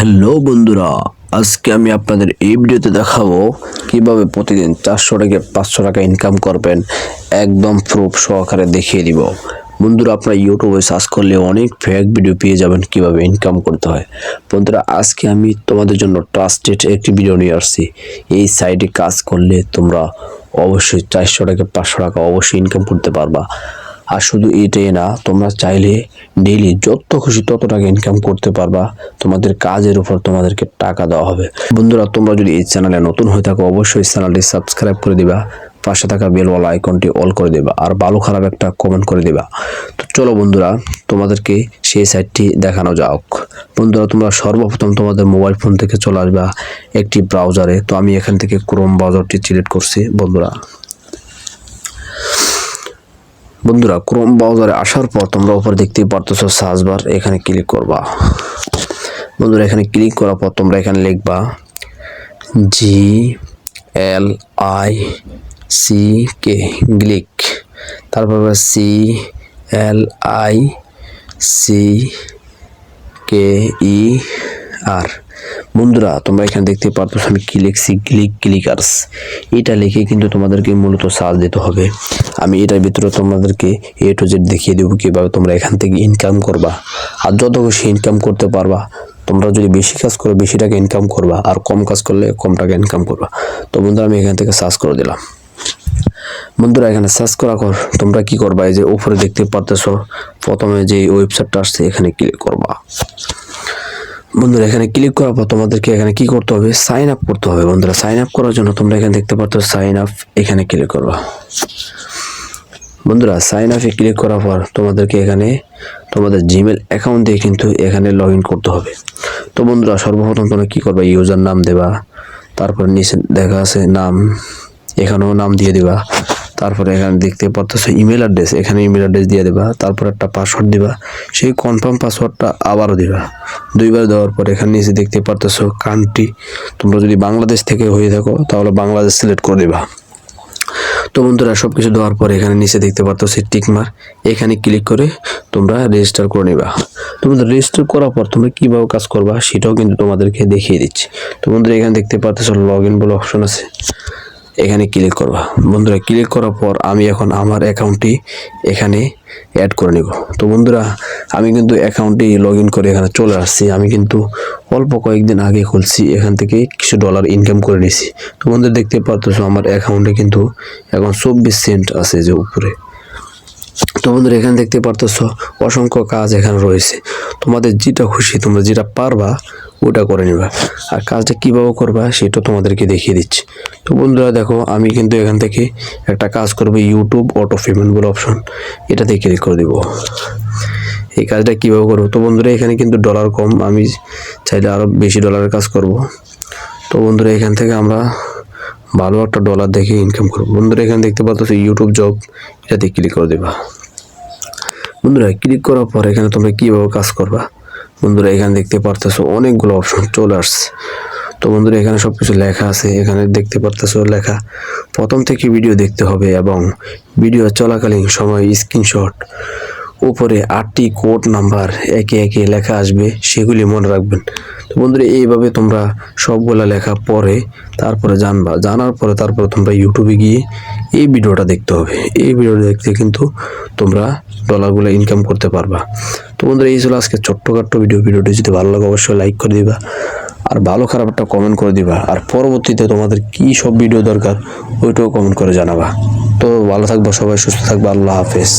Hello বন্ধুরা, আজকে আমি আপনাদের এই ভিডিওতে দেখাবো কিভাবে প্রতিদিন 400 থেকে 500 টাকা ইনকাম করবেন। একদম প্রুফ সহকারে দেখিয়ে দিব। বন্ধুরা, আপনারা ইউটিউবে সার্চ করলে অনেক ফেক ভিডিও পেয়ে যাবেন কিভাবে ইনকাম করতে হয়। বন্ধুরা, আজকে আমি তোমাদের জন্য ট্রাস্টেড একটি ভিডিও নিয়ে আসছি। এই সাইটে কাজ করলে তোমরা অবশ্যই 400 থেকে 500 টাকা অবশ্যই ইনকাম করতে পারবা। আর শুধু এটাই না, তোমরা চাইলে ডেইলি যত খুশি তত টাকা ইনকাম করতে পারবা। তোমাদের কাজের উপর তোমাদেরকে টাকা দেওয়া হবে। বন্ধুরা, তোমরা যদি এই চ্যানেলে নতুন হয়ে থাকো অবশ্যই চ্যানেলটি সাবস্ক্রাইব করে দিবা, পাশে থাকা বেলওয়ালা আইকনটি অল করে দিবা, আর ভালো খারাপ একটা কমেন্ট করে দিবা। তো চলো বন্ধুরা, তোমাদেরকে সেই সাইটটি দেখানো যাক। বন্ধুরা, তোমরা সর্বপ্রথম তোমাদের মোবাইল ফোন থেকে চলে আসবা একটি ব্রাউজারে। তো আমি এখান থেকে ক্রোম ব্রাউজারটি সিলেক্ট করছি। বন্ধুরা, ক্রোম ব্রাউজারে আসার পর তোমরা উপরে দেখতেই পারতেছো সার্চ বার, এখানে ক্লিক করবা। বন্ধুরা, এখানে ক্লিক করার পর তোমরা এখানে লিখবা GLICK গ্লিক, তারপর CLICKER। বন্ধুরা, তোমরা এখানে দেখতে পাচ্ছ আমি কি লিখছি, ক্লিকার্স। এটা লিখে কিন্তু তোমাদেরকে মূলত সার্চ দিতে হবে। আমি এটার ভিতরে তোমাদেরকে A to Z দেখিয়ে দেবো কিভাবে তোমরা এখান থেকে ইনকাম করবা। আর যত বেশি ইনকাম করতে পারবা, তোমরা যদি বেশি কাজ করো বেশি টাকা ইনকাম করবা, আর কম কাজ করলে কম টাকা ইনকাম করবা। তো বন্ধুরা, আমি এখান থেকে সার্চ করে দিলাম। বন্ধুরা, এখানে সার্চ করার পর তোমরা কি করবা, এই যে উপরে দেখতে পারতেছো প্রথমে যে ওয়েবসাইটটা আসছে এখানে ক্লিক করবা। বন্ধুরা, এখানে ক্লিক করার পর তোমাদেরকে এখানে কি করতে হবে, সাইন আপ করতে হবে। বন্ধুরা, সাইন আপ করার জন্য তোমরা এখানে দেখতে পাচ্ছ সাইন আপ, এখানে ক্লিক করবা। বন্ধুরা, সাইন আপে ক্লিক করার পর তোমাদেরকে এখানে তোমাদের জিমেল অ্যাকাউন্ট দিয়ে কিন্তু এখানে লগ ইন করতে হবে। তো বন্ধুরা, সর্বপ্রথম তোমরা কি করবা, ইউজার নাম দেবা, তারপর নিচে দেখা আছে নাম, এখানেও নাম দিয়ে দিবা। তারপরে এখানে দেখতে পারতেছো ইমেল অ্যাড্রেস, এখানে ইমেল অ্যাড্রেস দিয়ে দেবা। তারপর একটা পাসওয়ার্ড দিবা, সেই কনফার্ম পাসওয়ার্ডটা আবারও দিবা। দুইবার দেওয়ার পর এখানে নিচে দেখতে পারতেছো কান্ট্রি, তোমরা যদি বাংলাদেশ থেকে হয়ে থাকো তাহলে বাংলাদেশ সিলেক্ট করে দিবা। তো বন্ধুরা, সব কিছু দেওয়ার পর এখানে নিচে দেখতে পারতেছো টিকমার্ক, এখানে ক্লিক করে তোমরা রেজিস্টার করে নিবা। তো বন্ধুরা, রেজিস্টার করার পর তোমরা কীভাবে কাজ করবা সেটাও কিন্তু তোমাদেরকে দেখিয়ে দিচ্ছি। তো বন্ধুরা, এখানে দেখতে পারতেছো লগ ইন বলে অপশন আছে, এখানে ক্লিক করবা। বন্ধুরা, ক্লিক করার পর আমি এখন আমার অ্যাকাউন্টটি এখানে অ্যাড করে নেব। তো বন্ধুরা, আমি কিন্তু অ্যাকাউন্টটি লগ ইন করে এখানে চলে আসছি। আমি কিন্তু অল্প কয়েকদিন আগে খুলছি, এখান থেকে কিছু ডলার ইনকাম করে নিয়েছি। তো বন্ধুরা, দেখতে পারতেছো আমার অ্যাকাউন্টে কিন্তু এখন 24 সেন্ট আছে যে উপরে। তো বন্ধুরা, এখানে দেখতে পারতেছো অসংখ্য কাজ এখানে রয়েছে। তোমাদের যেটা খুশি, তোমরা যেটা পারবা ওটা করে নিবা। আর কাজটা কীভাবে করবা সেটা তোমাদেরকে দেখিয়ে দিচ্ছি। তো বন্ধুরা দেখো, আমি কিন্তু এখান থেকে একটা কাজ করবো, ইউটিউব অটো পেমেন্ট বলে অপশন, এটাতে ক্লিক করে দিব। এই কাজটা কীভাবে করবো, তো বন্ধুরা এখানে কিন্তু ডলার কম, আমি চাইলে আরও বেশি ডলারের কাজ করব। তো বন্ধুরা, এখান থেকে আমরা ভালো একটা ডলার দেখে ইনকাম করবো। বন্ধুরা, এখানে দেখতে পাচ্ছ ইউটিউব জব, এটাতে ক্লিক করে দেবা। বন্ধুরা, ক্লিক করার পর এখানে তোমরা কীভাবে কাজ করবা, বন্ধুরা এখানে দেখতে পারতেছো অনেকগুলো অপশন চলে আসছে। তো বন্ধুরা, এখানে সব কিছু লেখা আছে, এখানে দেখতে পারতেছো লেখা প্রথম থেকে ভিডিও দেখতে হবে এবং ভিডিও চলাকালীন সময় স্ক্রিনশট, উপরে 8টি কোড নাম্বার একে একে লেখা আসবে, সেগুলি মনে রাখবেন। তো বন্ধুরা, এইভাবে তোমরা সবগুলা লেখা পরে তারপরে জানার পরে তারপরে তোমরা ইউটিউবে গিয়ে এই ভিডিওটা দেখতে হবে। এই ভিডিওটা দেখতে কিন্তু তোমরা ডলারগুলো ইনকাম করতে পারবা। তো বন্ধুরা, এই ছিল আজকে ছোট্টখাট্ট ভিডিওটি যদি ভালো লাগে অবশ্যই লাইক করে দিবা, আর ভালো খারাপ একটা কমেন্ট করে দিবা। আর পরবর্তীতে তোমাদের কি সব ভিডিও দরকার ওইটাও কমেন্ট করে জানাবা। তো ভালো থাকবো সবাই, সুস্থ থাকবে, আল্লাহ হাফেজ।